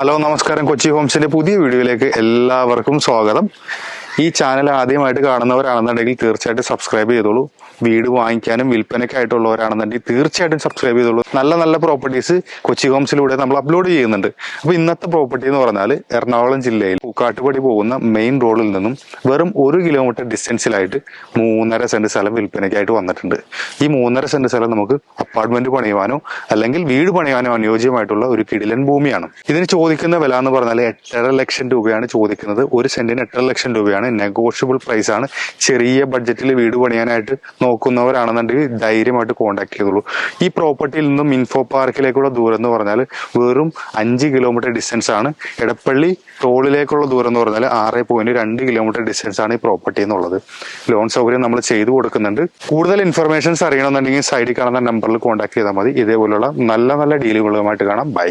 Hello നമസ്കാരം. കൊച്ചി ഹോംസിന്റെ പുതിയ വീഡിയോയിലേക്ക് എല്ലാവർക്കും സ്വാഗതം. ഈ ചാനൽ ആദ്യമായിട്ട് കാണുന്നവരാണെന്നുണ്ടെങ്കിൽ തീർച്ചയായിട്ടും സബ്സ്ക്രൈബ് ചെയ്തോളൂ. വീട് വാങ്ങിക്കാനും വിൽപ്പനയ്ക്കായിട്ടുള്ളവരാണെന്നുണ്ടെങ്കിൽ തീർച്ചയായിട്ടും സബ്സ്ക്രൈബ് ചെയ്തോളൂ. നല്ല നല്ല പ്രോപ്പർട്ടീസ് കൊച്ചി ഹോംസിലൂടെ നമ്മൾ അപ്ലോഡ് ചെയ്യുന്നുണ്ട്. അപ്പോൾ ഇന്നത്തെ പ്രോപ്പർട്ടി എന്ന് പറഞ്ഞാൽ എറണാകുളം ജില്ലയിൽ പൂക്കാട്ടുപടി പോകുന്ന മെയിൻ റോഡിൽ നിന്നും വെറും 1 കിലോമീറ്റർ ഡിസ്റ്റൻസിലായിട്ട് 3.5 സെന്റ് സ്ഥലം വിൽപ്പനയ്ക്കായിട്ട് വന്നിട്ടുണ്ട്. ഈ 3.5 സെന്റ് സ്ഥലം നമുക്ക് അപ്പാർട്ട്മെന്റ് പണിയുവാനോ അല്ലെങ്കിൽ വീട് പണിയാനോ അനുയോജ്യമായിട്ടുള്ള ഒരു കിടിലൻ ഭൂമിയാണ്. ഇതിന് ചോദിക്കുന്ന വില എന്ന് പറഞ്ഞാൽ 8.5 ലക്ഷം രൂപയാണ് ചോദിക്കുന്നത്. 1 സെന്റിന് 8.5 ലക്ഷം രൂപയാണ്. നെഗോഷ്യബിൾ പ്രൈസ് ആണ്. ചെറിയ ബഡ്ജറ്റിൽ വീട് പണിയാനായിട്ട് നോക്കുന്നവരാണെന്നുണ്ടെങ്കിൽ ധൈര്യമായിട്ട് കോൺടാക്ട് ചെയ്തോളൂ. ഈ പ്രോപ്പർട്ടിയിൽ നിന്നും ഇൻഫോ പാർക്കിലേക്കുള്ള ദൂരം എന്ന് പറഞ്ഞാൽ വെറും 5 കിലോമീറ്റർ ഡിസ്റ്റൻസ് ആണ്. എടപ്പള്ളി ടോളിലേക്കുള്ള ദൂരം എന്ന് പറഞ്ഞാൽ 6.2 കിലോമീറ്റർ ഡിസ്റ്റൻസ് ആണ് ഈ പ്രോപ്പർട്ടി എന്നുള്ളത്. ലോൺ സൗകര്യം നമ്മൾ ചെയ്തു കൊടുക്കുന്നുണ്ട്. കൂടുതൽ ഇൻഫർമേഷൻസ് അറിയണമെന്നുണ്ടെങ്കിൽ സൈഡിൽ കാണുന്ന നമ്പറിൽ കോൺടാക്ട് ചെയ്താൽ മതി. ഇതേപോലുള്ള നല്ല നല്ല ഡീലുകളുമായിട്ട് കാണാം. ബൈ.